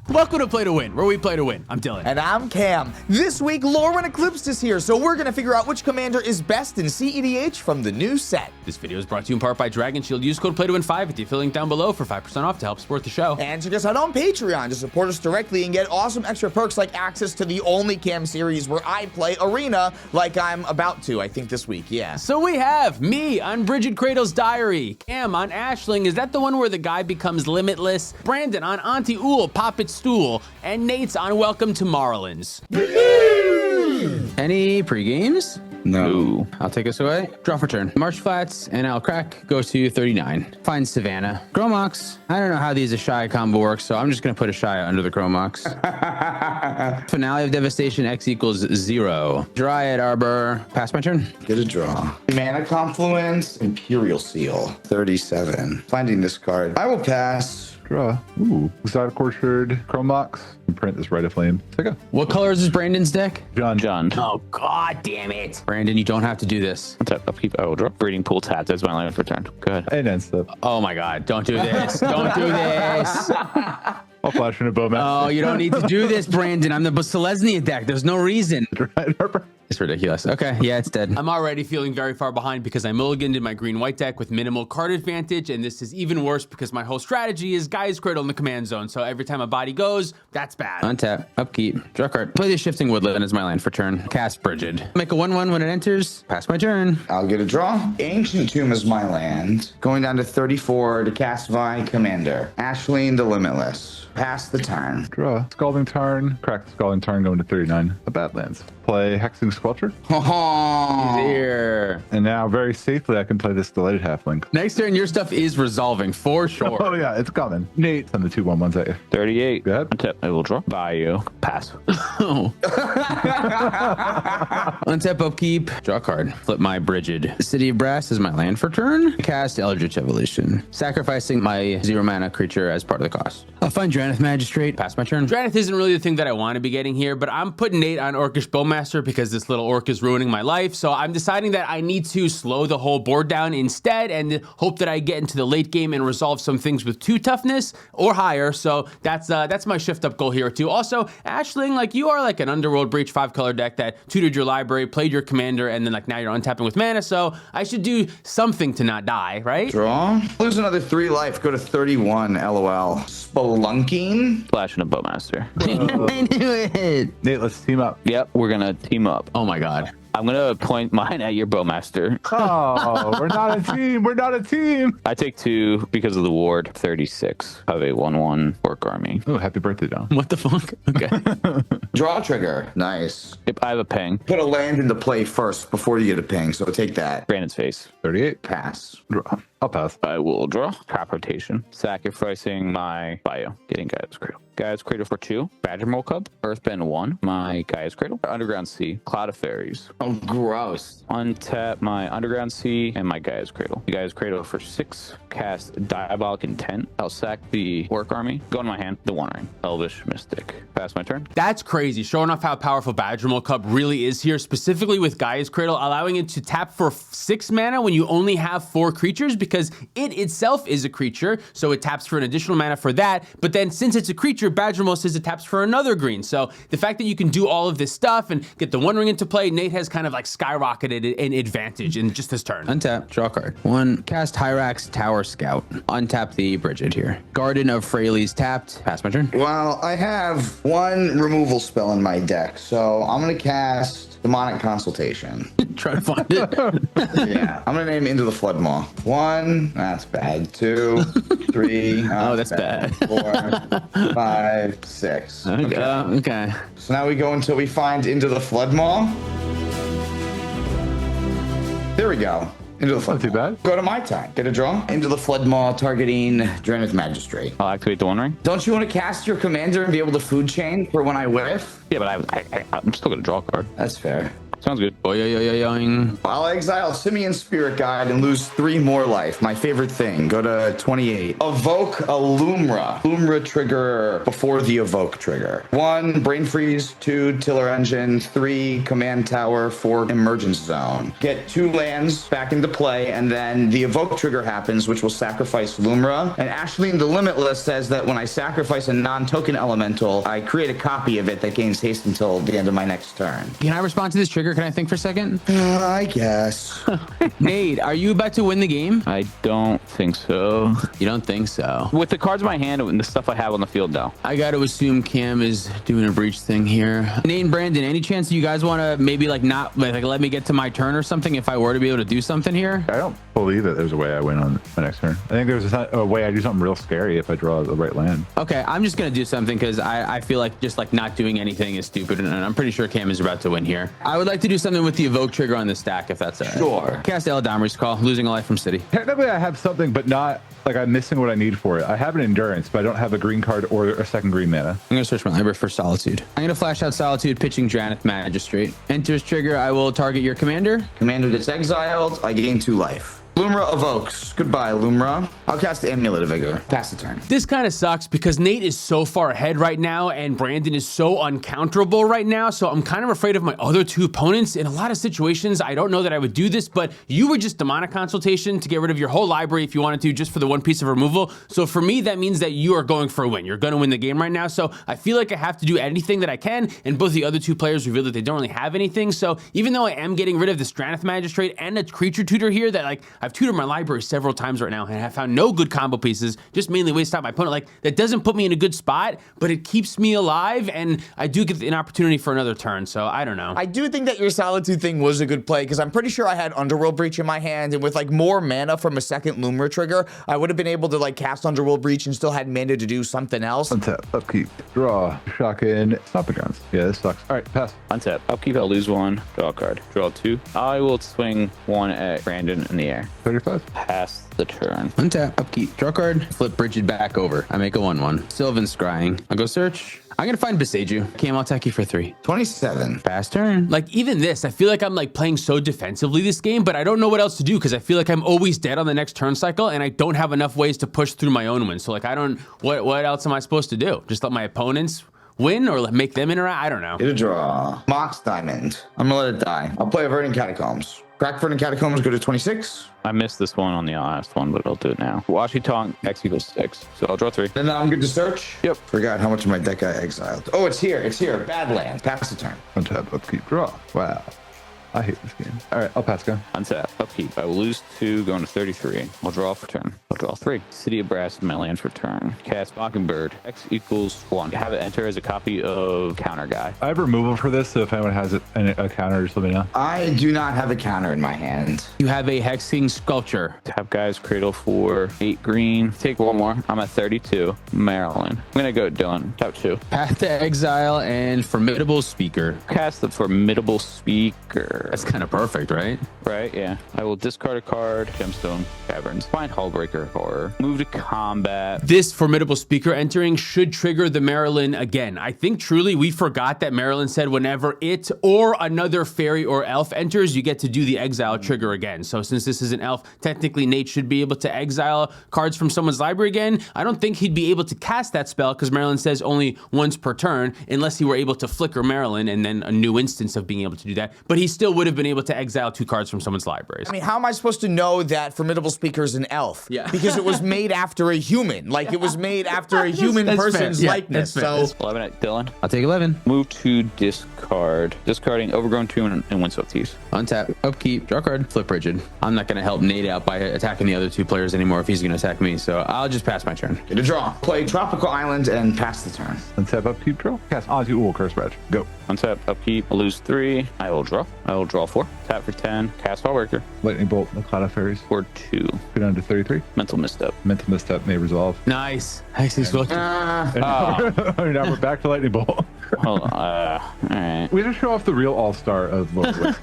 Welcome to Play to Win, where we play to win. I'm Dylan. And I'm Cam. This week, Lorwyn Eclipsed is here, so we're going to figure out which commander is best in cEDH from the new set. This video is brought to you in part by Dragon Shield. Use code PLAYTOWIN5 at the affiliate link down below for 5% off to help support the show. And check us out on Patreon to support us directly and get awesome extra perks like access to the only Cam series where I play Arena like I'm about to, I think this week, yeah. So we have me on Bridget Cradle's Diary, Cam on Ashling, is that the one where the guy becomes limitless? Brandon on Auntie Ool, Poppet Stool, and Nate's on Welcome to Marlins. Any pre-games? No. I'll take us away. Draw for turn. Marsh Flats and I'll crack. Go to 39. Find Savannah. Gromox. I don't know how these Ashaya combo works, so I'm just going to put Ashaya under the Gromox. Finale of Devastation. X equals 0. Dryad Arbor. Pass my turn. Get a draw. Mana Confluence, Imperial Seal, 37. Finding this card. I will pass. Draw. Ooh. Exotic Orchard, Chromox, and print this Rite of Flame. Take a. What color is this Brandon's deck? John. Oh, god damn it. Brandon, you don't have to do this. Tap, upkeep, I will draw. Breeding Pool tap. That's my line for turn. Good. And end step. Oh my god, don't do this. Don't do this. I'll flash in a Bowmaster. Oh, you don't need to do this, Brandon. I'm the Selesnya deck. There's no reason. It's ridiculous. Okay, yeah, it's dead. I'm already feeling very far behind because I mulliganed in my green-white deck with minimal card advantage, and this is even worse because my whole strategy is Gaia's Cradle in the command zone, so every time a body goes, that's bad. Untap, upkeep, draw card. Play the Shifting Woodland as my land for turn. Cast Bridget. Make a 1/1 when it enters. Pass my turn. I'll get a draw. Ancient Tomb is my land. Going down to 34 to cast my commander. Ashleen the Limitless. Pass the turn. Draw. Scalding Tarn. Crack the Scalding Tarn going to 39. A Badlands. Play Hexing Squelcher. Here. And now, very safely, I can play this Delighted Halfling. Next turn, your stuff is resolving for sure. Oh, yeah, it's coming. Nate, send the 2/1/1s at you. 38. Go ahead. Untap, I will draw. Bayou. Pass. Oh. Untap, upkeep, draw card. Flip my Bridget. City of Brass is my land for turn. Cast Eldritch Evolution. Sacrificing my 0 mana creature as part of the cost. I'll find Dranith Magistrate. Pass my turn. Dranith isn't really the thing that I want to be getting here, but I'm putting Nate on Orcish Bowmaster because this little orc is ruining my life, so I'm deciding that I need to slow the whole board down instead and hope that I get into the late game and resolve some things with 2 toughness or higher, so that's my shift up goal here too. Also, Ashling, like you are like an Underworld Breach 5-color deck that tutored your library, played your commander, and then like now you're untapping with mana, so I should do something to not die, right? Draw. Lose another 3 life. Go to 31. LOL. Spelunking. Flash and a Bowmaster. I knew it. Nate, let's team up. Yep, we're gonna team up. Oh my god. I'm gonna point mine at your Bowmaster. Oh, we're not a team. We're not a team. I take 2 because of the ward. 36 of a 1/1 orc army. Oh, happy birthday, John. What the fuck? Okay. Draw trigger. Nice. Yep, I have a ping. Put a land into play first before you get a ping, so take that. Brandon's face. 38. Pass. Draw. I'll pass. I will draw. Crop rotation. Sacrificing my Bio. Getting Gaia's Cradle. Gaia's Cradle for 2. Badger Mole Cub. Earthbend 1. My Gaia's Cradle. Underground Sea. Cloud of Fairies. Oh, gross. Untap my Underground Sea and my Gaia's Cradle. The Gaia's Cradle for 6. Cast Diabolic Intent. I'll sack the Orc Army. Go in my hand. The One Ring. Elvish Mystic. Pass my turn. That's crazy, showing off how powerful Badgermole Cup really is here, specifically with Gaia's Cradle, allowing it to tap for 6 mana when you only have 4 creatures, because it itself is a creature, so it taps for an additional mana for that, but then since it's a creature, Badgermole says it taps for another green, so the fact that you can do all of this stuff and get the One Ring into play, Nate has kind of like skyrocketed an advantage in just his turn. Untap, draw card. 1, cast Hyrax Tower Scout. Untap the Bridget here. Garden of Freyleys tapped. Pass my turn. Well, I have 1 removal spell in my deck, so I'm going to cast Demonic Consultation. Try to find it. Yeah, I'm going to name Into the Floodmaw. 1, that's bad. 2, 3, Oh, that's bad. 4, 5, 6. Okay. So now we go until we find Into the Floodmaw. There we go. Into the Floodmaw. Not too bad. Go to my time. Get a draw. Into the Floodmaw, targeting Dranith Magistrate. I'll activate the One Ring. Don't you want to cast your commander and be able to food chain for when I whiff? Yeah, but I'm still gonna draw a card. That's fair. Sounds good. Boing. I'll exile Simeon's Spirit Guide and lose 3 more life. My favorite thing. Go to 28. Evoke a Lumra. Lumra trigger before the evoke trigger. 1, Brain Freeze. 2, Tiller Engine. 3, Command Tower. 4, Emergence Zone. Get 2 lands back into play, and then the evoke trigger happens, which will sacrifice Lumra. And Ashleen the Limitless says that when I sacrifice a non-token elemental, I create a copy of it that gains haste until the end of my next turn. Can I respond to this trigger? Can I think for a second? I guess. Nate, are you about to win the game? I don't think so. You don't think so? With the cards in my hand and the stuff I have on the field now. I got to assume Cam is doing a breach thing here. Nate and Brandon, any chance you guys want to maybe like not like let me get to my turn or something if I were to be able to do something here? I don't believe that there's a way I win on my next turn. I think there's a way I do something real scary if I draw the right land. Okay, I'm just going to do something because I feel like just like not doing anything is stupid, and I'm pretty sure Cam is about to win here. I would like to do something with the evoke trigger on the stack if that's all right. Sure. Cast Eladamri's Call, losing a life from City. Technically, I have something, but not like I'm missing what I need for it. I have an endurance, but I don't have a green card or a second green mana. I'm going to search my library for Solitude. I'm going to flash out Solitude, pitching Dranith Magistrate. Enters trigger, I will target your commander. Commander gets exiled. I gain 2 life. Lumra evokes. Goodbye, Lumra. I'll cast the Amulet of Vigor. Pass the turn. This kind of sucks because Nate is so far ahead right now and Brandon is so uncounterable right now. So I'm kind of afraid of my other 2 opponents. In a lot of situations, I don't know that I would do this, but you were just demonic consultation to get rid of your whole library if you wanted to, just for the 1 piece of removal. So for me, that means that you are going for a win. You're going to win the game right now. So I feel like I have to do anything that I can. And both the other 2 players revealed that they don't really have anything. So even though I am getting rid of the Dranith Magistrate and a creature tutor here that like I've tutored my library several times right now and have found no good combo pieces, just mainly waste out my opponent. Like that doesn't put me in a good spot, but it keeps me alive and I do get an opportunity for another turn. So I don't know. I do think that your Solitude thing was a good play because I'm pretty sure I had Underworld Breach in my hand, and with like more mana from a second Lumra trigger, I would have been able to like cast Underworld Breach and still had mana to do something else. Untap, upkeep, draw, shotgun, stomping grounds. Yeah, this sucks. All right, pass. Untap. Upkeep, I'll lose 1. Draw a card. Draw 2. I will swing 1 at Brandon in the air. 35. Pass the turn. Untap, upkeep, draw card, flip Bridget back over. I make a 1/1. Sylvan Scrying. I'll go search. I'm going to find Beseju. Cam, I'll attack you for 3. 27. Fast turn. Like even this, I feel like I'm like playing so defensively this game, but I don't know what else to do because I feel like I'm always dead on the next turn cycle and I don't have enough ways to push through my own win. So like I don't, what else am I supposed to do? Just let my opponents win or make them interact? I don't know. Get a draw. Mox Diamond. I'm gonna let it die. I'll play a Verdant Catacombs. Crack Verdant Catacombs, go to 26. I missed this one on the last one, but I'll do it now. Washi Tonk, X equals 6. So I'll draw 3. Then I'm good to search? Yep. Forgot how much of my deck I exiled. Oh, it's here. It's here. Badlands. Pass the turn. Untap, upkeep, draw. Wow. I hate this game. All right, I'll pass go. Untap. Upkeep. I will lose 2, going to 33. I'll draw for turn. I'll draw 3. City of Brass in my land for turn. Cast Mockingbird. X equals 1. Have it enter as a copy of Counter Guy. I have removal for this, so if anyone has a counter, just let me know. I do not have a counter in my hand. You have a Hexing Sculpture. Tap Guy's Cradle for 8 green. Take 1 more. I'm at 32. Maryland. I'm going to go Dylan. Tap 2. Path to Exile and Formidable Speaker. Cast the Formidable Speaker. That's kind of perfect, right? Right, yeah. I will discard a card. Gemstone Caverns. Find Hullbreaker Horror. Move to combat. This Formidable Speaker entering should trigger the Marilyn again. I think truly we forgot that Marilyn said whenever it or another fairy or elf enters, you get to do the exile trigger again. So since this is an elf, technically Nate should be able to exile cards from someone's library again. I don't think he'd be able to cast that spell because Marilyn says only once per turn unless he were able to flicker Marilyn and then a new instance of being able to do that. But he still would have been able to exile 2 cards from someone's libraries. I mean, how am I supposed to know that Formidable Speaker is an elf? Yeah. Because it was made after a human. Like, it was made after a human that's person's fair. Yeah, likeness. that's fair. So, 11 at Dylan. I'll take 11. Move to discard. Discarding Overgrown Tomb and Windswept Teeth. Untap, upkeep, draw card, flip Bridget. I'm not going to help Nate out by attacking the other 2 players anymore if he's going to attack me, so I'll just pass my turn. Get a draw. Play Tropical Island and pass the turn. Untap, upkeep, draw. Cast onto Curse Badge. Go. Untap, upkeep, I'll lose 3. I will draw. I will draw 4. Tap for 10. Cast Hullbreaker Lightning Bolt, the Cloud of Fairies. for 2. Go down to 33. Mental Misstep. Mental Misstep may resolve. Nice. Hexing Sculpture. And now we're back to Lightning Bolt. Hold on. All right. We just show off the real all-star of Lorwyn.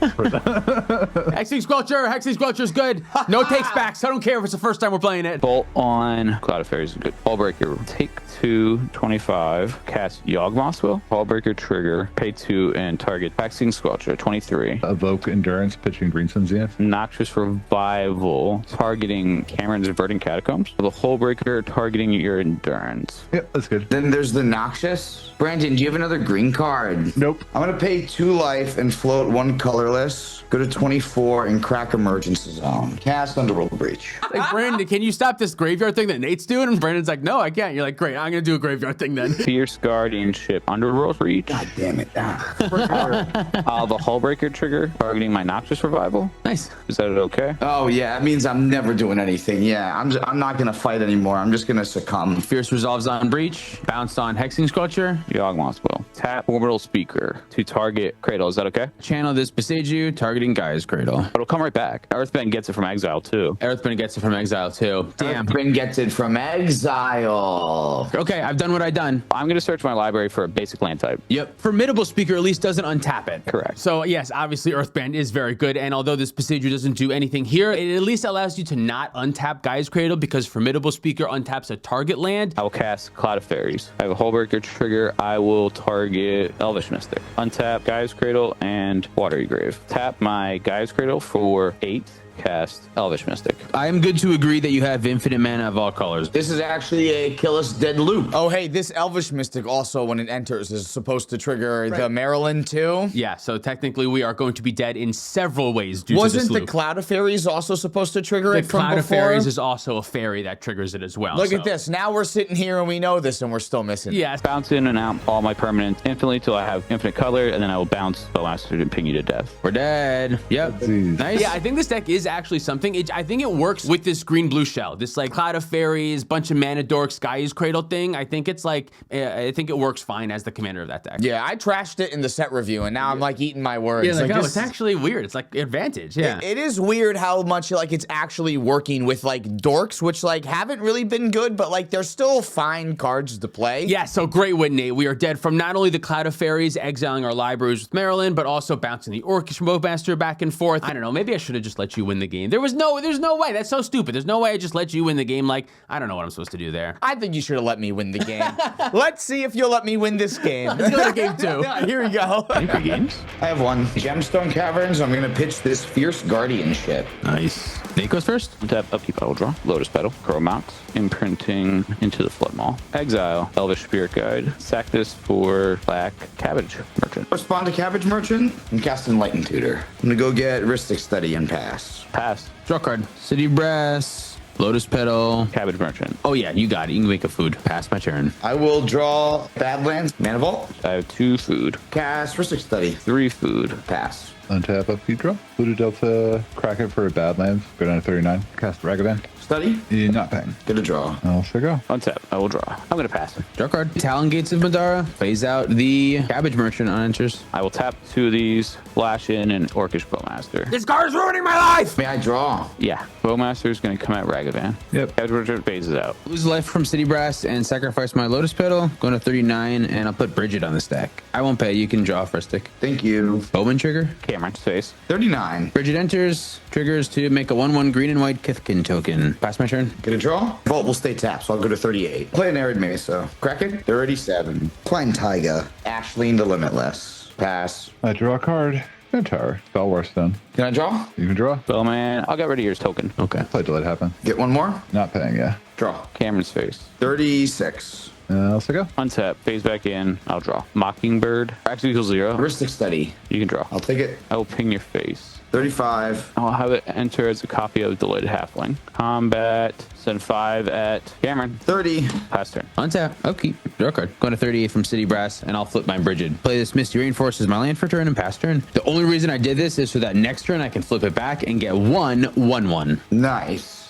Hexing Squelcher. Hexing Squelcher's good. No takes backs. I don't care if it's the first time we're playing it. Bolt on Cloud of Fairies is good. Hullbreaker. Take 2, 25. Cast Yawgmoth's Will. Hullbreaker trigger. Pay 2 and target Hexing Squelcher. 23. Evoke Endurance, pitching Green Sun Zenith. Noxious Revival. Targeting Cameron's Verdant Catacombs. The Hullbreaker targeting your Endurance. Yep, that's good. Then there's the Noxious. Brandon, do you have another green card? Nope. I'm gonna pay 2 life and float 1 colorless. Go to 24 and crack Emergency Zone. Cast Underworld Breach. Like, Brandon, can you stop this graveyard thing that Nate's doing? And Brandon's like, no, I can't. You're like, great, I'm going to do a graveyard thing then. Fierce Guardianship. Underworld Reach. God damn it. The Hullbreaker trigger targeting my Noxious Revival. Nice. Is that okay? Oh yeah, that means I'm never doing anything. Yeah, I'm not gonna fight anymore. I'm just gonna succumb. Fierce resolves on Breach. Bounced on Hexing Squelcher. Yawgmoth's Will. Tap Orbital Speaker to target Cradle. Is that okay? Channel this Beseiju, targeting Gaia's Cradle. It'll come right back. Earthbend gets it from exile too. Earthbend gets it from exile too. Damn. Earthbend gets it from exile. Okay, I've done what I've done. I'm going to search my library for a basic land type. Yep. Formidable Speaker at least doesn't untap it. Correct. So yes, obviously Earthbend is very good, and although this procedure doesn't do anything here, it at least allows you to not untap Gaia's Cradle because Formidable Speaker untaps a target land. I will cast Cloud of Fairies. I have a Hullbreaker trigger. I will target Elvish Mystic. Untap Gaia's Cradle and Watery Grave. Tap my Gaia's Cradle for 8. Cast Elvish Mystic. I am good to agree that you have infinite mana of all colors. This is actually a kill us dead loop. Oh, hey, this Elvish Mystic also, when it enters, is supposed to trigger the Maryland too. Yeah, so technically we are going to be dead in several ways due to Wasn't this the loop. Cloud of Fairies also supposed to trigger The it from Cloud of before? Fairies is also a fairy that triggers it as well. Look so. at this. Now we're sitting here and we know this and we're still missing. Yeah, Bounce in and out all my permanents infinitely till I have infinite color, and then I will bounce Bowmaster and ping you to death. We're dead. Yep. Jeez. Nice. yeah, I think this deck is actually something. I think it works with this green-blue shell. This like Cloud of Fairies, bunch of mana dorks, Gaia's Cradle thing. I think it's like, I think it works fine as the commander of that deck. Yeah, I trashed it in the set review and now I'm like eating my words. Yeah, like, oh, this- it's actually weird. It's like advantage. Yeah. It is weird how much like it's actually working with like dorks, which like haven't really been good, but like they're still fine cards to play. Yeah, so great win, Nate. We are dead from not only the Cloud of Fairies exiling our libraries with Maryland, but also bouncing the Orcish Bowmaster back and forth. I don't know, maybe I should have just let you win the game. There's no way. That's so stupid. There's no way I just let you win the game. Like, I don't know what I'm supposed to do there. I think you should have let me win the game. Let's see if you'll let me win this game. Let's go to game 2. Here we go. Games? I have 1. Gemstone Caverns. I'm gonna pitch this Fierce Guardianship. Nice. Nate goes first. Untap, upkeep, I will draw. Lotus Petal, Chromox, imprinting into the Flood Maw. Exile, Elvish Spirit Guide. Sack this for Black Cabbage Merchant. Respond to Cabbage Merchant and cast Enlightened Tutor. I'm gonna go get Ristic Study and pass. Pass. Draw card. City Brass. Lotus Petal. Cabbage Merchant. Oh yeah, you got it. You can make a food. Pass my turn. I will draw Badlands, Mana Vault, I have 2 food, cast Ristic Study, 3 food. pass. Untap, upkeep, draw. Voodoo Delta, crack it for a Badlands. Go down to 39. Cast Ragavan. Study, Not paying. get a draw. I'll still go. Untap, I will draw. I'm going to pass. Draw card. Talon Gates of Madara. Phase out the Cabbage Merchant on enters. I will tap 2 of these, flash in an Orcish Bowmaster. This card is ruining my life! May I draw? Yeah, Bowmaster is going to come at Ragavan. Yep. Cabbage Merchant phases out. Lose life from City Brass and sacrifice my Lotus Petal. Going to 39, and I'll put Bridget on the stack. I won't pay. You can draw for a stick. Thank you. Bowman trigger. Cameron's face. 39. Bridget enters. Triggers to make a 1/1 green and white Kithkin token. Pass my turn. Get a draw. Vault will stay tapped, so I'll go to 38. Play an Arid Mesa. Kraken, 37. Klein Taiga. Ashleen the Limitless. Pass. I draw a card. And tower. Spellwar Stone. Can I draw? You can draw. Bowman, I'll get rid of yours token. Okay. Play till it happen. Get one more? Not paying, yeah. Draw. Cameron's face. 36. I'll still go. Untap, phase back in, I'll draw. Mockingbird, actually equals 0. Heuristic Study. You can draw. I'll take it. I will ping your face. 35. I'll have it enter as a copy of Delighted Halfling. Combat, send 5 at Cameron. 30. Pass turn. Untap. Upkeep. Draw card. Going to 38 from City Brass, and I'll flip my Bridget. Play this Misty Reinforce as my land for turn and pass turn. The only reason I did this is so that next turn I can flip it back and get 1/1/1. Nice.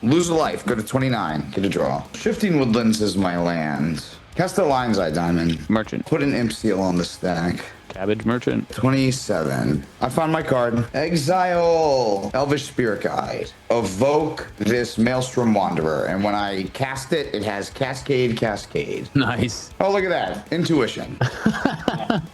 Lose a life. Go to 29. Get a draw. Shifting Woodlands is my land. Cast a Lion's Eye Diamond. Merchant. Put an Imp Seal on the stack. Cabbage Merchant. 27. I found my card. Exile Elvish Spirit Guide. Evoke this Maelstrom Wanderer. And when I cast it, it has Cascade. Nice. Oh, look at that. Intuition.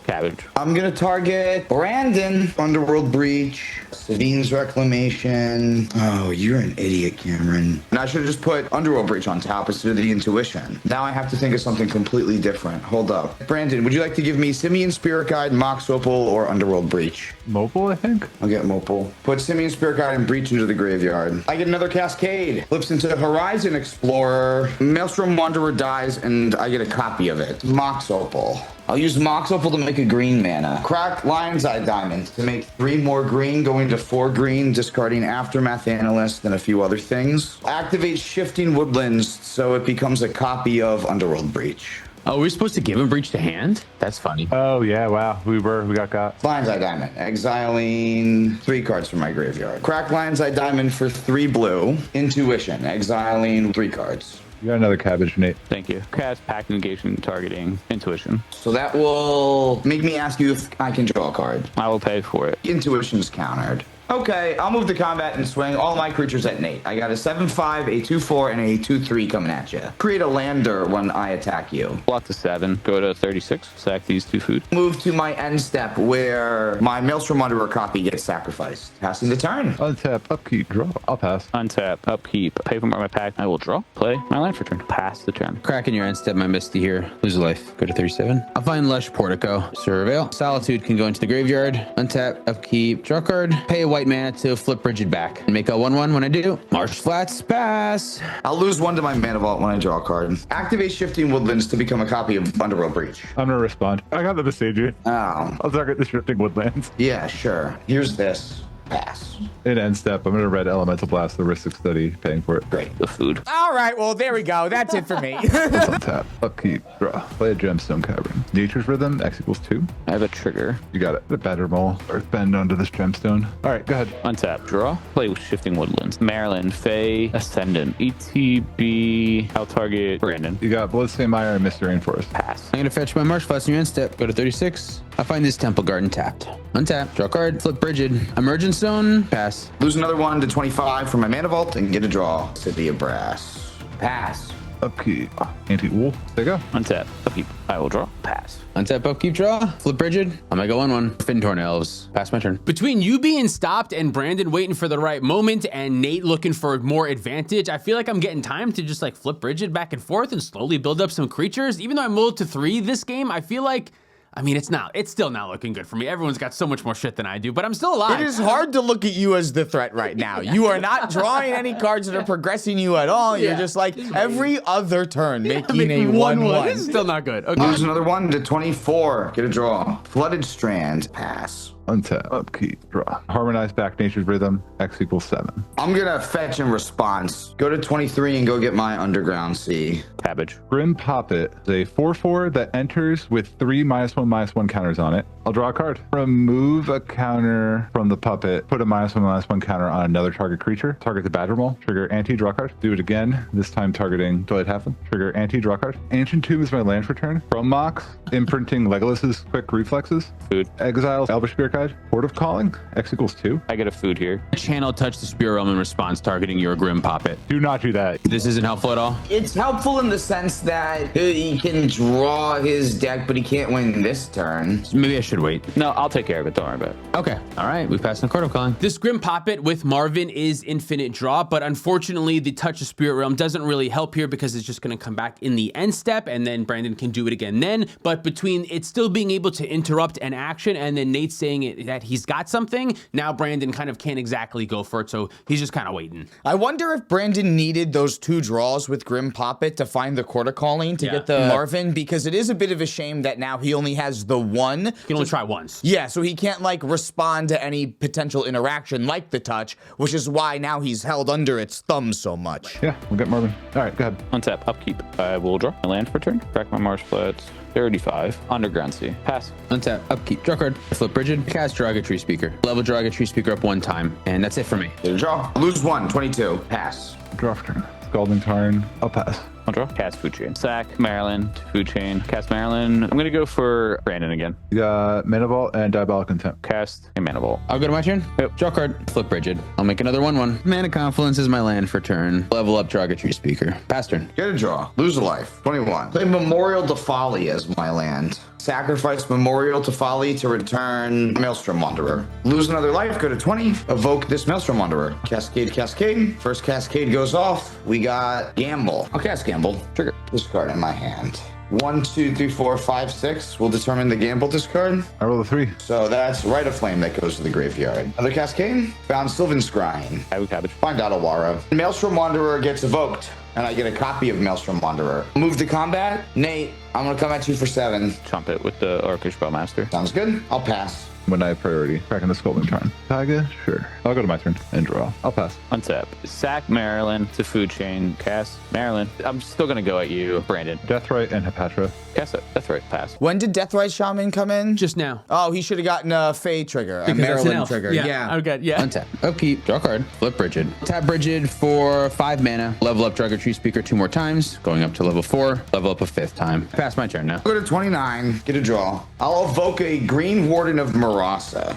Cabbage. I'm going to target Brandon. Underworld Breach. Savine's Reclamation. Oh, you're an idiot, Cameron. And I should have just put Underworld Breach on top instead of the Intuition. Now I have to think of something completely different. Hold up. Brandon, would you like to give me Simeon Spirit Guide, Mox Opal, or Underworld Breach? Mobile, I think. I'll get Mopal. Put Simeon Spirit Guide and Breach into the graveyard. I get another Cascade. Flips into Horizon Explorer. Maelstrom Wanderer dies, and I get a copy of it. Mox Opal. I'll use Mox Opal to make a green mana. Crack Lion's Eye Diamond to make 3 more green, going to 4 green, discarding Aftermath Analyst and a few other things. Activate Shifting Woodlands so it becomes a copy of Underworld Breach. Oh, we're supposed to give him Breach to hand? That's funny. Oh, yeah. Wow. We got. Lion's Eye Diamond. Exiling 3 cards from my graveyard. Crack Lion's Eye Diamond for 3 blue. Intuition. Exiling 3 cards. You got another cabbage, Nate. Thank you. Cast Pact Negation targeting Intuition. So that will make me ask you if I can draw a card. I will pay for it. Intuition's countered. Okay, I'll move to combat and swing all my creatures at Nate. I got a 7/5, a 2/4, and a 2/3 coming at you. Create a lander when I attack you. Block to 7. Go to 36. Sack these 2 food. Move to my end step where my Maelstrom Wanderer copy gets sacrificed. Passing the turn. Untap, upkeep, draw. I'll pass. Untap. Upkeep. Pay for my pack. I will draw. Play my land for turn. Pass the turn. Crack in your end step, my Misty here. Lose a life. Go to 37. I'll find Lush Portico. Surveil. Solitude can go into the graveyard. Untap, upkeep, draw card. Pay a white mana to flip Bridget back. And make a 1/1 when I do. Marsh Flats, pass. I'll lose 1 to my Mana Vault when I draw a card. Activate Shifting Woodlands to become a copy of Underworld Breach. I'm gonna respond. I got the Besage. Oh, I'll target the Shifting Woodlands. yeah, sure. Here's this. Pass. In end step, I'm gonna red Elemental Blast, the Ristic Study, paying for it. Great. The food. All right, well, there we go. That's it for me. Untap, upkeep, draw. Play a Gemstone Cavern. Nature's Rhythm, X equals 2. I have a trigger. You got it. The Better Mole. Earthbend onto this gemstone. All right, go ahead. Untap. Draw. Play with Shifting Woodlands. Maryland. Fae. Ascendant. ETB. I'll target Brandon. You got Bloodstained Mire and Mr. Rainforest. Pass. I'm gonna fetch my Marsh Flats in your end step. Go to 36. I find this Temple Garden tapped. Untap, draw card, flip Bridget. Emergent Stone, pass. Lose another 1 to 25 from my Mana Vault and get a draw. City of Brass. Pass. Upkeep. Anti-Wool. There you go. Untap. Upkeep. I will draw. Pass. Untap, upkeep, draw, flip Bridget. I'm gonna go 1/1. Fintorn Elves, pass my turn. Between you being stopped and Brandon waiting for the right moment and Nate looking for more advantage, I feel like I'm getting time to just like flip Bridget back and forth and slowly build up some creatures. Even though I moved to 3 this game, I feel like, I mean, it's still not looking good for me. Everyone's got so much more shit than I do, but I'm still alive. It is hard to look at you as the threat right now. You are not drawing any cards that are progressing you at all. You're just like every other turn making a 1/1. This is still not good. Okay. Lose another 1 to 24. Get a draw. Flooded Strand. Pass. Untap. Upkeep. Draw. Harmonize back Nature's Rhythm. X equals 7. I'm gonna fetch in response. Go to 23 and go get my Underground Sea. Cabbage. Grim Poppet is a 4/4 that enters with 3 -1/-1 counters on it. I'll draw a card. Remove a counter from the puppet. Put a -1/-1 counter on another target creature. Target the Badger Mole. Trigger anti-draw card. Do it again. This time targeting Delayed Halfling. Trigger anti-draw card. Ancient Tomb is my land for turn. From Mox, imprinting Legolas's quick reflexes. Food. Exile Elvish Spirit Guide. Port of Calling. X equals 2. I get a food here. Channel touch the Spear Realm in response, targeting your Grim Poppet. Do not do that. This isn't helpful at all. It's helpful in the sense that he can draw his deck, but he can't win this turn. Maybe I should wait. No, I'll take care of it. Don't worry about it. Okay, all right, we passed the Court of Calling. This Grim Poppet with Marvin is infinite draw, but unfortunately the Touch of Spirit Realm doesn't really help here because it's just going to come back in the end step and then Brandon can do it again then. But between it still being able to interrupt an action and then Nate saying that he's got something, now Brandon kind of can't exactly go for it, so he's just kind of waiting. I wonder if Brandon needed those 2 draws with Grim Poppet to find the Court of Calling to get the Marvin, because it is a bit of a shame that now he only has the 1. You can only try once. Yeah, so he can't like respond to any potential interaction like the touch, which is why now he's held under its thumb so much. Yeah, we'll get Marvin. All right, go ahead. Untap. Upkeep. I will draw my land for turn. Crack my Marsh Flats. 35. Underground Sea. Pass. Untap, upkeep, draw card, flip Bridget, cast Draga Tree Speaker. Level Draga Tree Speaker up 1 time, and that's it for me. Get a draw. Lose 1, 22. Pass. Draw for turn. Scalding Tarn. I'll pass. I'll draw. Cast food chain. Sack Maryland. Food chain. Cast Maryland. I'm going to go for Brandon again. You got Mana Vault and Diabolic Intent. Cast a Mana Vault. I'll go to my turn. Yep. Draw card. Flip Rigid. I'll make another 1/1. Mana Confluence is my land for turn. Level up Target Tree Speaker. Pass turn. Get a draw. Lose a life. 21. Play Memorial to Folly as my land. Sacrifice Memorial to Folly to return Maelstrom Wanderer. Lose another life, go to 20. Evoke this Maelstrom Wanderer. Cascade, Cascade. First Cascade goes off. We got Gamble. I'll cast Gamble. Trigger. Discard in my hand. 1, 2, 3, 4, 5, 6 will determine the Gamble discard. I roll a 3. So that's Rite of Flame that goes to the graveyard. Another Cascade. Found Sylvan Scrying. I would cabbage. Find Otawara. Maelstrom Wanderer gets evoked, and I get a copy of Maelstrom Wanderer. Move to combat. Nate, I'm gonna come at you for 7. Chump it with the Orcish Bowmaster. Sounds good. I'll pass. When I have priority. Cracking the Sculpting turn. Taiga? Sure. I'll go to my turn and draw. I'll pass. Untap. Sack Maryland to food chain. Cast Maryland. I'm still going to go at you, Brandon. Deathrite and Hepatra. Cast it. That's right. Pass. When did Deathrite Shaman come in? Just now. Oh, he should have gotten a Fey trigger, a Because that's an Maryland elf. trigger. Yeah. Okay. Yeah. Untap. Upkeep. Draw card. Flip Rigid. Tap Rigid for 5 mana. Level up Target Tree Speaker 2 more times. Going up to level 4. Level up a 5th time. Pass my turn now. Go to 29. Get a draw. I'll evoke a Green Warden of Marasa.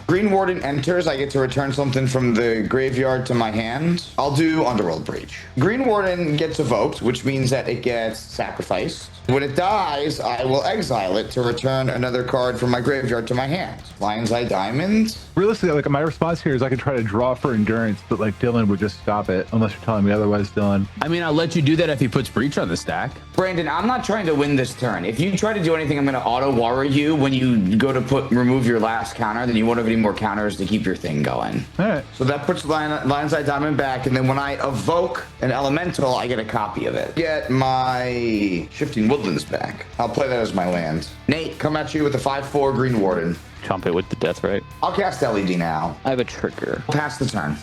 Green Warden enters. I get to return something from the graveyard to my hand. I'll do Underworld Breach. Green Warden gets evoked, which means that it gets sacrificed. When it dies, I will exile it to return another card from my graveyard to my hand. Lion's Eye Diamond. Realistically, like my response here is I could try to draw for endurance, but like Dylan would just stop it unless you're telling me otherwise, Dylan. I mean, I'll let you do that if he puts Breach on the stack. Brandon, I'm not trying to win this turn. If you try to do anything, I'm going to auto-warrior you. When you go to remove your last counter, then you won't have any more counters to keep your thing going. All right. So that puts Lion's Eye Diamond back, and then when I evoke an elemental, I get a copy of it. Get my Shifting Woodlands back. I'll play that as my land. Nate, come at you with a 5/4 Green Warden. Chump it with the Deathrite. I'll cast LED now. I have a trigger. Pass the turn.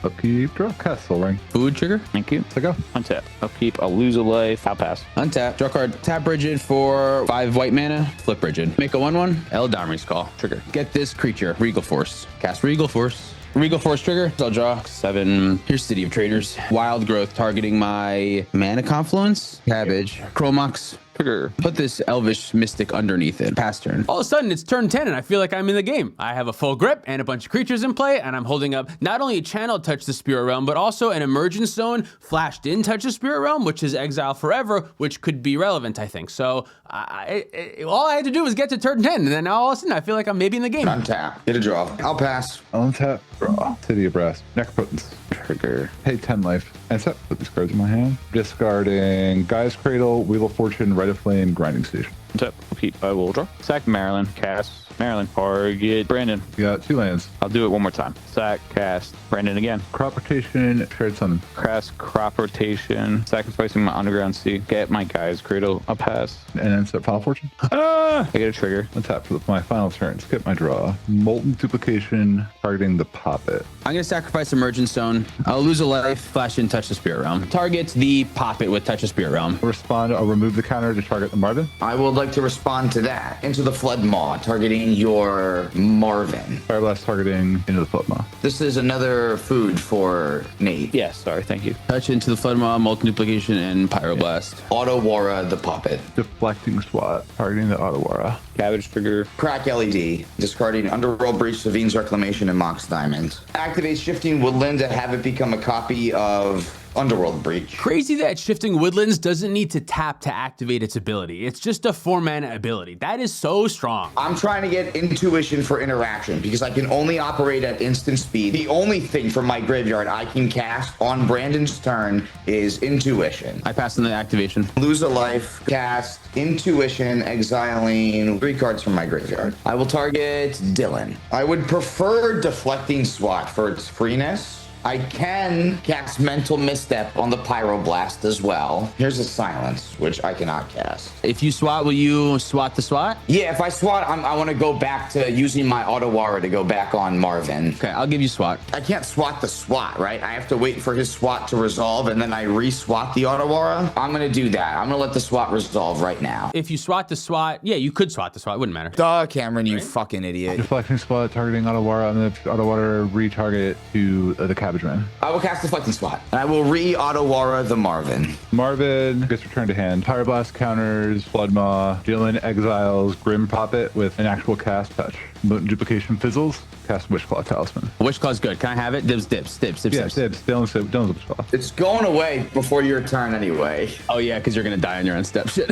Upkeep, draw, cast Soul Ring. Food trigger. Thank you. So go. Untap. Upkeep. I'll lose a life. I'll pass. Untap. Draw card. Tap Rigid for 5 white mana. Flip Rigid. Make a 1/1. Eldamri's Call. Trigger. Get this creature. Regal Force. Cast Regal Force. Regal Force trigger. I'll draw 7. Here's City of Traders. Wild Growth targeting my Mana Confluence. Cabbage. Chromox. Trigger. Put this Elvish Mystic underneath it. Pass turn. All of a sudden, it's turn 10, and I feel like I'm in the game. I have a full grip and a bunch of creatures in play, and I'm holding up not only a channel Touch the Spirit Realm, but also an Emergence Zone flashed in Touch the Spirit Realm, which is Exile Forever, which could be relevant, I think. So all I had to do was get to turn 10, and then all of a sudden, I feel like I'm maybe in the game. Untap. Get a draw. I'll pass. Untap, draw. City of Brass. Necropotence. Trigger. Pay 10 life. And set. Put these cards in my hand. Discarding Gaia's Cradle, Wheel of Fortune, Rite of Flame, Grinding Station. Untap. Upkeep. I will draw. Sack Maryland. Cast Maryland. Target Brandon. You got 2 lands. I'll do it one more time. Sack. Cast Brandon again. Crop Rotation, Shared Summon. Cast Crop Rotation. Sacrificing my Underground Sea. Get my Guy's Cradle. I'll pass. And then set Final Fortune. I get a trigger. Untap for my final turn. Skip my draw. Molten Duplication, targeting the Poppet. I'm going to sacrifice Emergence Zone. I'll lose a life. Flash in Touch the Spirit Realm. Target the Poppet with Touch the Spirit Realm. Respond, I'll remove the counter to target the Marvin. I would like to respond to that. Into the Flood Maw, targeting your Marvin. Fire Blast targeting into the Floodmaw. This is another food for Nate. Yeah, sorry. Thank you. Touch into the Flood Maw, Molten Duplication, and Pyroblast. Otawara the Puppet. Deflecting Swat, targeting the Otawara. Cabbage trigger. Crack LED, discarding Underworld Breach, Savine's Reclamation, and Mox Diamond. Activate Shifting Woodland to have it become a copy of Underworld Breach. Crazy that Shifting Woodlands doesn't need to tap to activate its ability. It's just a 4-mana ability. That is so strong. I'm trying to get Intuition for interaction because I can only operate at instant speed. The only thing from my graveyard I can cast on Brandon's turn is Intuition. I pass on the activation. Lose a life, cast Intuition, exiling 3 cards from my graveyard. I will target Dylan. I would prefer Deflecting SWAT for its freeness. I can cast Mental Misstep on the Pyroblast as well. Here's a Silence, which I cannot cast. If you swat, will you swat the swat? Yeah, if I swat, I want to go back to using my Otawara to go back on Marvin. Okay, I'll give you swat. I can't swat the SWAT, right? I have to wait for his SWAT to resolve, and then I re-swat the Otawara. I'm going to do that. I'm going to let the SWAT resolve right now. If you swat the swat, yeah, you could swat the swat. It wouldn't matter. Duh, Cameron, you fucking idiot. Deflecting Swat, targeting Otawara, and the Otawara retarget to the Cabbage Savage Man. I will cast Deflecting Spot. And I will re-Otawara the Marvin. Marvin gets returned to hand. Pyroblast counters, Flood Maw. Dylan exiles Grim Poppet with an actual cast touch. Mutant Duplication fizzles. Cast Wishclaw Talisman. Wishclaw's good. Can I have it? Dips. Yeah, Dibs. Dylan's Wishclaw. It's going away before your turn anyway. Oh yeah, because you're gonna die on your own step. Shit.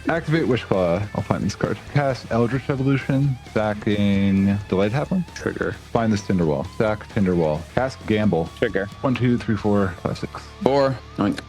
Activate Wishclaw. I'll find these cards. Cast Eldritch Evolution. Sacking Delayed Halfling. Trigger. Find this Tinderwall. Sack Tinderwall. Cast Gamble. Trigger. 1, 2, 3, 4, 5, 6. 4. Oink.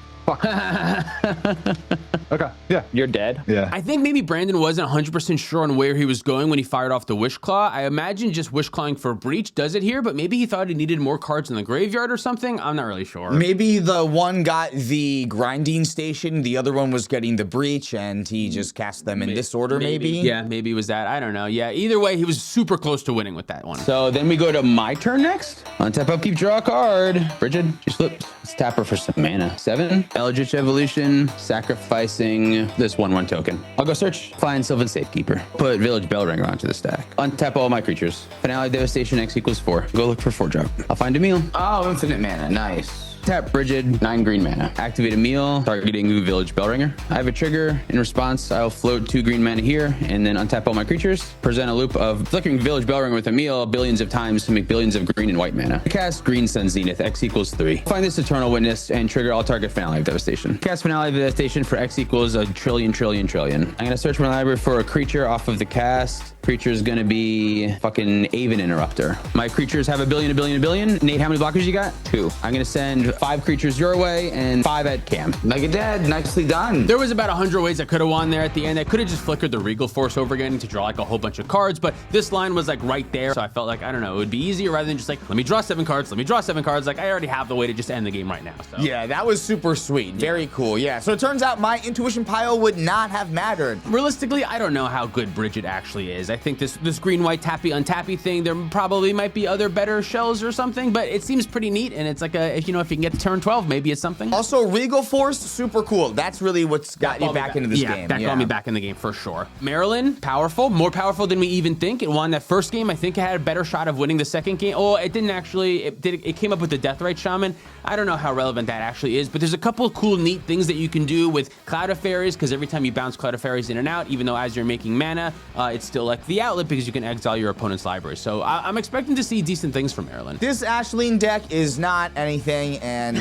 Okay. Yeah. You're dead. Yeah. I think maybe Brandon wasn't 100% sure on where he was going when he fired off the Wishclaw. I imagine just Wishclawing for Breach does it here, but maybe he thought he needed more cards in the graveyard or something. I'm not really sure. Maybe the one got the grinding station, the other one was getting the breach, and he just cast them in this order, maybe? Yeah, maybe it was that. I don't know. Yeah, either way, he was super close to winning with that one. So then we go to my turn next. Untap, upkeep, draw a card. Bridget, she flips. Let's tap her for some mana. 7. Eldritch Evolution, sacrificing this 1/1 token. I'll go search, find Sylvan Safekeeper. Put Village Bellringer onto the stack. Untap all my creatures. Finale Devastation, X equals 4. Go look for 4-drop. I'll find Emil. Oh, infinite mana. Nice. Tap Brigid, 9 green mana. Activate Emil, targeting Village Bellringer. I have a trigger. In response, I'll float 2 green mana here, and then untap all my creatures. Present a loop of flickering Village Bellringer with Emil billions of times to make billions of green and white mana. Cast Green Sun Zenith, X equals 3. Find this Eternal Witness, and trigger all target Finale of Devastation. Cast Finale of Devastation for X equals a trillion. I'm gonna search my library for a creature off of the cast. Creature is gonna be fucking Aven Interrupter. My creatures have a billion. Nate, how many blockers you got? 2. I'm gonna send 5 creatures your way and 5 at Cam. Mega Dead, nicely done. There was about 100 ways I could have won there at the end. I could have just flickered the Regal Force over again to draw like a whole bunch of cards, but this line was like right there. So I felt like, I don't know, it would be easier rather than just like, let me draw 7 cards. Like I already have the way to just end the game right now. So. Yeah, that was super sweet. Very cool. Yeah, so it turns out my intuition pile would not have mattered. Realistically, I don't know how good Bridget actually is. I think this green-white tappy-untappy thing, there probably might be other better shells or something, but it seems pretty neat, and it's like if you can get to turn 12, maybe it's something. Also, Regal Force, super cool. That's really what's got you back into this game. That got me back in the game for sure. Maryland, powerful, more powerful than we even think. It won that first game. I think it had a better shot of winning the second game. Oh, it didn't actually. It came up with the Deathrite Shaman. I don't know how relevant that actually is, but there's a couple of cool, neat things that you can do with Cloud of Fairies, because every time you bounce Cloud of Fairies in and out, even though as you're making mana, it's still like the outlet because you can exile your opponent's library. So I'm expecting to see decent things from Maryland. This Ashleen deck is not anything, and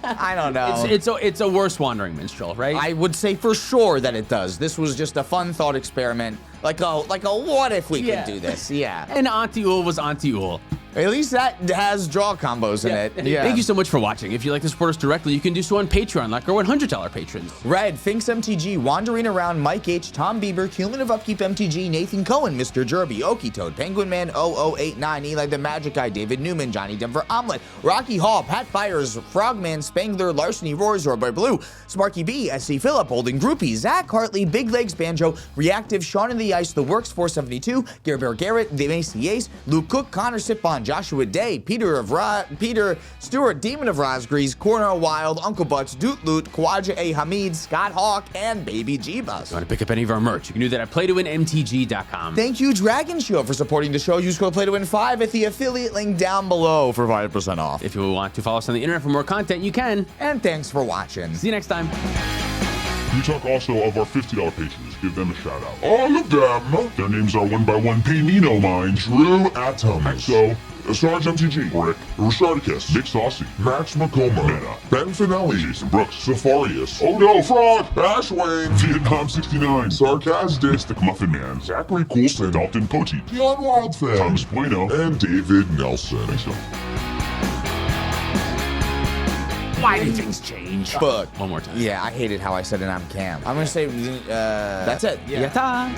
I don't know. It's a worse Wandering Minstrel, right? I would say for sure that it does. This was just a fun thought experiment. Like a what if we could do this? Yeah. And Auntie Ul was Auntie Ul. At least that has draw combos in it. Yeah. Thank you so much for watching. If you'd like to support us directly, you can do so on Patreon, like our $100 patrons. Red, Finks MTG, Wandering Around, Mike H, Tom Bieber, Cumulative Upkeep MTG, Nathan Cohen, Mr. Jerby, Okie Toad, Penguin Man 0089, Eli the Magic Guy, David Newman, Johnny Denver Omelet, Rocky Hall, Pat Fires, Frogman, Spangler, Larceny, Roy, Zorboy Blue, Sparky B, SC Phillip, Holding Groupie, Zach Hartley, Big Legs Banjo, Reactive, Sean in the Ice, The Works 472, Gare Bear Garrett, The Macy Ace, Luke Cook, Connor Sipon, Joshua Day, Peter Stewart, Demon of Rosgrees, Cornell Wild, Uncle Butts, Doot Loot, Kwaja A. Hamid, Scott Hawk, and Baby G-Bus. If you want to pick up any of our merch, you can do that at playtowinmtg.com. Thank you, Dragon Shield, for supporting the show. Use code PLAYTOWIN5 at the affiliate link down below for 5% off. If you want to follow us on the internet for more content, you can. And thanks for watching. See you next time. We talk also of our $50 patrons. Give them a shout out. All of them. Their names are one by one. Pay me no mind. Drew Atoms. So, Sarge MTG, Rick, Rashardicus, Nick Saucy, Max McComa, Meta, Ben Finelli, Jason Brooks, Safarius, Oh No Frog, Ashwayne, Vietnam 69, Sarcastic, Muffin Man, Zachary Coulson, Dalton Pochi, Dion Wildfan, Thomas Bueno, and David Nelson. Thanks, y'all. Why did things change? Fuck. One more time. Yeah, I hated how I said it on cam. I'm gonna say, that's it. Yata.